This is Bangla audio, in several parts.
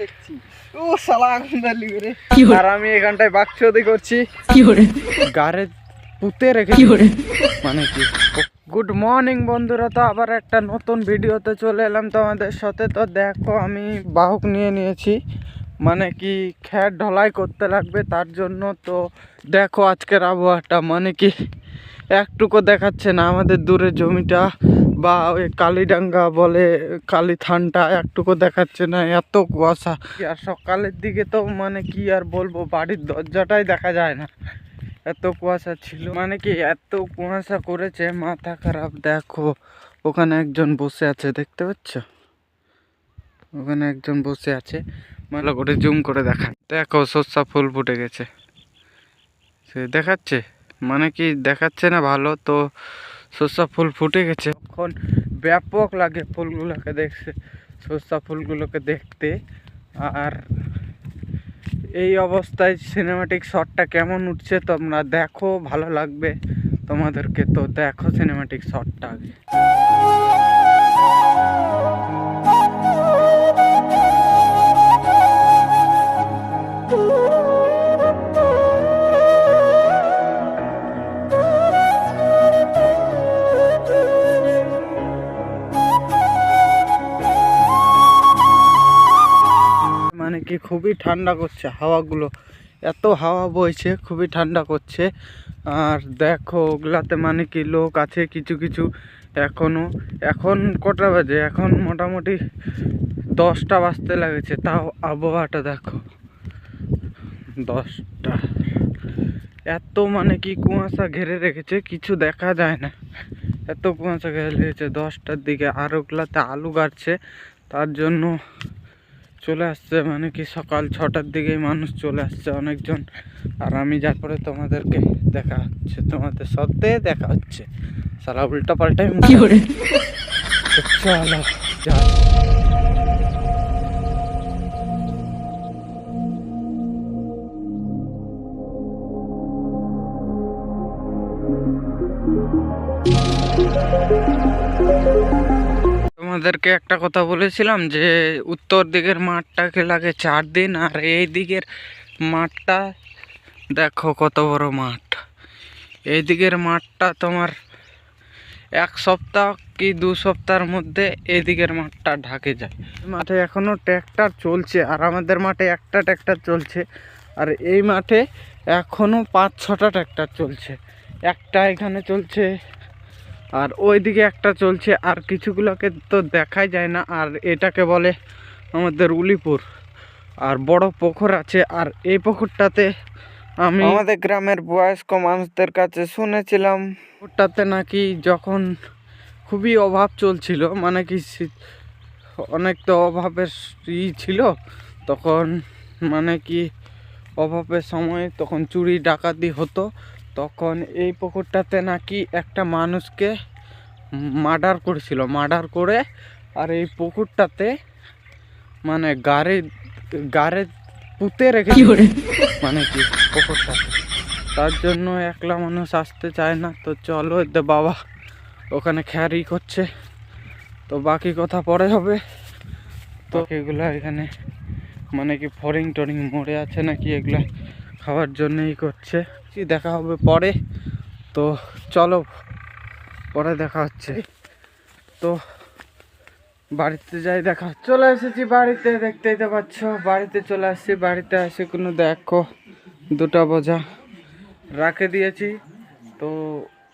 দেখছি ও শালা আগুন ধরলি রে। আর আমি এখানটায় বাকচুদি করছি, গাড়ে পুঁতে রেখেছি মানে কি। গুড মর্নিং বন্ধুরা, তো আবার একটা নতুন ভিডিওতে চলে এলাম তোমাদের সাথে। তো দেখো আমি বাহক নিয়ে নিয়েছি, মানে কি খ্যাট ঢলাই করতে লাগবে তার জন্য। তো দেখো আজকের আবহাওয়াটা মানে কি একটুকু দেখাচ্ছে না, আমাদের দূরের জমিটা বা ওই কালীডাঙ্গা বলে কালীথানটা একটুকু দেখাচ্ছে না, এত কুয়াশা। আর সকালের দিকে তো মানে কি আর বলবো, বাড়ির দরজাটাই দেখা যায় না, এত কুয়াশা ছিল। মানে কি এত কুয়াশা করেছে মাথা খারাপ। দেখো ওখানে একজন বসে আছে, দেখতে পাচ্ছ? ওখানে একজন বসে আছে, ভালো করে জুম করে দেখায়। দেখো সর্ষা ফুল ফুটে গেছে, সে দেখাচ্ছে মানে কি দেখাচ্ছে না ভালো। তো সর্ষা ফুল ফুটে গেছে, এখন ব্যাপক লাগে ফুলগুলোকে দেখতে, সর্ষা ফুলগুলোকে দেখতে। আর এই অবস্থায় সিনেমাটিক শটটা কেমন উঠছে তোমরা দেখো, ভালো লাগবে তোমাদেরকে। তো দেখো সিনেমাটিক শটটা আগে। মানে কি খুবই ঠান্ডা করছে হাওয়াগুলো, এত হাওয়া বইছে, খুবই ঠান্ডা করছে। আর দেখো ওগুলাতে মানে কি লোক আছে কিছু কিছু এখনো। এখন কটা বাজে? এখন মোটামুটি 10টা বাজতে লাগেছে, তাও আবহাওয়াটা দেখো 10টা। এত মানে কি কুয়াশা ঘিরে রেখেছে, কিছু দেখা যায় না, এত কুয়াশা ঘিরে রেখেছে 10টার দিকে। আর ওগুলাতে আলু গাড়ছে, তার জন্য চলে আসছে মানে কি সকাল 6টার দিকেই মানুষ চলে আসছে অনেকজন। আর আমি যার পরে তোমাদেরকে দেখা হচ্ছে, তোমাদের সাথে দেখা হচ্ছে। সারা উল্টা পাল্টাই চলো যাই। তোমাদেরকে একটা কথা বলেছিলাম যে উত্তর দিকের মাঠটাকে লাগে 4 দিন, আর এই দিকের মাঠটা দেখো কত বড় মাঠ। এই দিকের মাঠটা তোমার 1 সপ্তাহ কি 2 সপ্তাহের মধ্যে এই দিকের মাঠটা ঢাকে যায়। মাঠে এখনো ট্র্যাক্টর চলছে, আর আমাদের মাঠে একটা ট্র্যাক্টর চলছে। আর এই মাঠে এখনো 5-6টা ট্র্যাক্টর চলছে, একটা এখানে চলছে আর ওইদিকে একটা চলছে, আর কিছুগুলোকে তো দেখাই যায় না। আর এটাকে বলে আমাদের উলিপুর। আর বড় পুকুর আছে, আর এই পুকুরটাতে আমি আমাদের গ্রামের বয়স্ক মানুষদের কাছে শুনেছিলাম পুকুরটাতে নাকি যখন খুবই অভাব চলছিল, মানে কি অনেক তো অভাবের ছিল তখন, মানে কি অভাবের সময় তখন চুরি ডাকাতি হতো, তখন এই পুকুরটাতে নাকি একটা মানুষকে মার্ডার করেছিল, মার্ডার করে। আর এই পুকুরটাতে মানে গাড়ে পুঁতে রেখে মানে কি পুকুরটাতে, তার জন্য একলা মানুষ আসতে চায় না। তো চলো এতে বাবা ওখানে খ্যারি করছে, তো বাকি কথা পরে হবে। তো এগুলা এখানে মানে কি ফরিং টরিং মরে আছে নাকি, এগুলা খাওয়ার জন্যই করছে, দেখা হবে পরে। তো চলো পরে দেখা হচ্ছে। তো বাড়িতে যাই, দেখা চলে এসেছি বাড়িতে, দেখতেই তো পাচ্ছ বাড়িতে চলে আসছি। বাড়িতে এসে কোনো দেখো 2টা বোঝা রাখে দিয়েছি। তো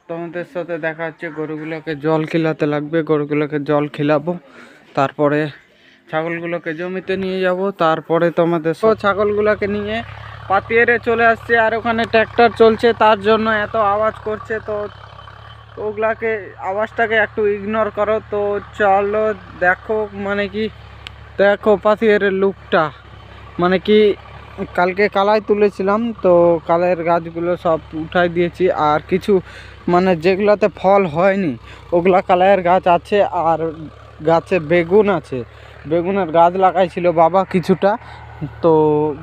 তোমাদের সাথে দেখা হচ্ছে, গরুগুলোকে জল খিলাতে লাগবে, গরুগুলোকে জল খিলাবো, তারপরে ছাগলগুলোকে জমিতে নিয়ে যাব। তারপরে তোমাদের ছাগলগুলোকে নিয়ে পাতিয়েরে চলে আসছে, আর ওখানে ট্র্যাক্টর চলছে তার জন্য এত আওয়াজ করছে। তো ওগুলাকে আওয়াজটাকে একটু ইগনোর করো। তো চলো দেখো মানে কি দেখো পাতিয়ের লুকটা, মানে কি কালকে কালাই তুলেছিলাম, তো কালের গাছগুলো সব উঠাই দিয়েছি। আর কিছু মানে যেগুলোতে ফল হয়নি ওগুলা কালাইয়ের গাছ আছে, আর গাছে বেগুন আছে, বেগুনের গাছ লাগাইছিল বাবা কিছুটা, তো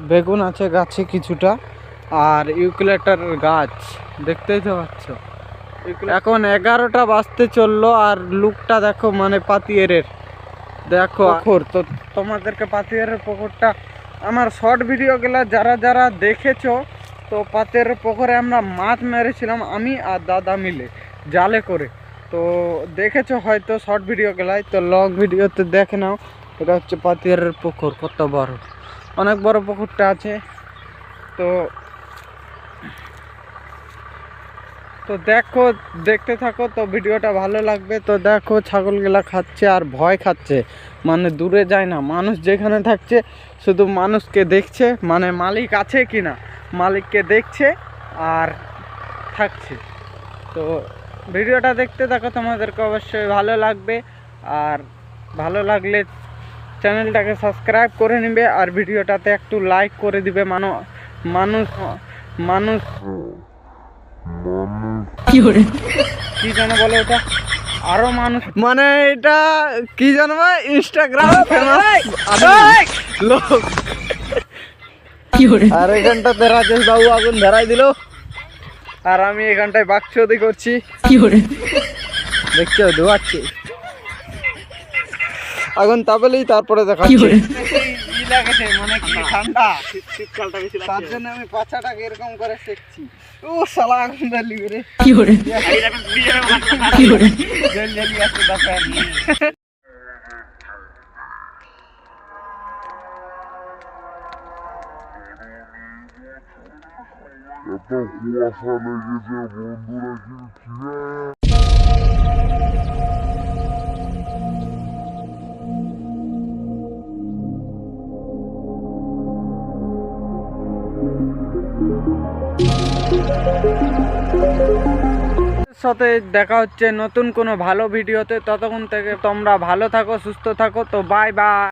বেগুন আছে গাছে কিছুটা। আর ইউক্যালিপটাস গাছ দেখতেই তো পাচ্ছ। এখন 11টা বাজতে চললো, আর লুকটা দেখো মানে পাতিয়েরের দেখো পুকুর, তো তোমাদেরকে পাতিয়ারের পুকুরটা আমার শর্ট ভিডিওগুলো যারা যারা দেখেছো, তো পাতিয়ারের পুকুরে আমরা মাছ মেরেছিলাম আমি আর দাদা মিলে জালে করে, তো দেখেছো হয়তো শর্ট ভিডিওগুলাই। তো লং ভিডিওতে দেখে নাও। এটা হচ্ছে পাতিয়ারের পুকুর, কত বড়, অনেক বড় পুকুরটা আছে। তো তো দেখো, দেখতে থাকো, তো ভিডিওটা ভালো লাগবে। তো দেখো ছাগলগুলা খাচ্ছে আর ভয় খাচ্ছে, মানে দূরে যায় না, মানুষ যেখানে থাকছে শুধু মানুষকে দেখছে, মানে মালিক আছে কি না মালিককে দেখছে আর থাকছে। তো ভিডিওটা দেখতে থাকো, তোমাদেরকে অবশ্যই ভালো লাগবে। আর ভালো লাগলে চ্যানেলটাকে সাবস্ক্রাইব করে নেবে আর ভিডিওটাতে একটু লাইক করে দিবে। মানুষ মানুষ কি জানো বলো এটা, আরো মানুষ, মানে এটা কি জানো ইনস্টাগ্রাম ফেমাস লোক। আর এখানটাতে রাজেশ বাবু আগুন ধরাই দিল, আর আমি এখানটায় বাকচুদি করছি, দেখছো ধোয়াচ্ছি আগুন তাপলেই, তারপরে দেখাচ্ছি মানে কি ঠান্ডা, তার জন্য আমি পাছাটাকে এরকম করে সেকছি। ও শালা আগুন ধরলি রে, জল জলি আসতে দরকার নেই। এত কুয়াশা লেগেছে বন্ধুরা, কিন্তু সাথে দেখা হচ্ছে নতুন কোনো ভালো ভিডিওতে। ততক্ষণ থেকে তোমরা ভালো থাকো, সুস্থ থাকো। তো বাই বাই।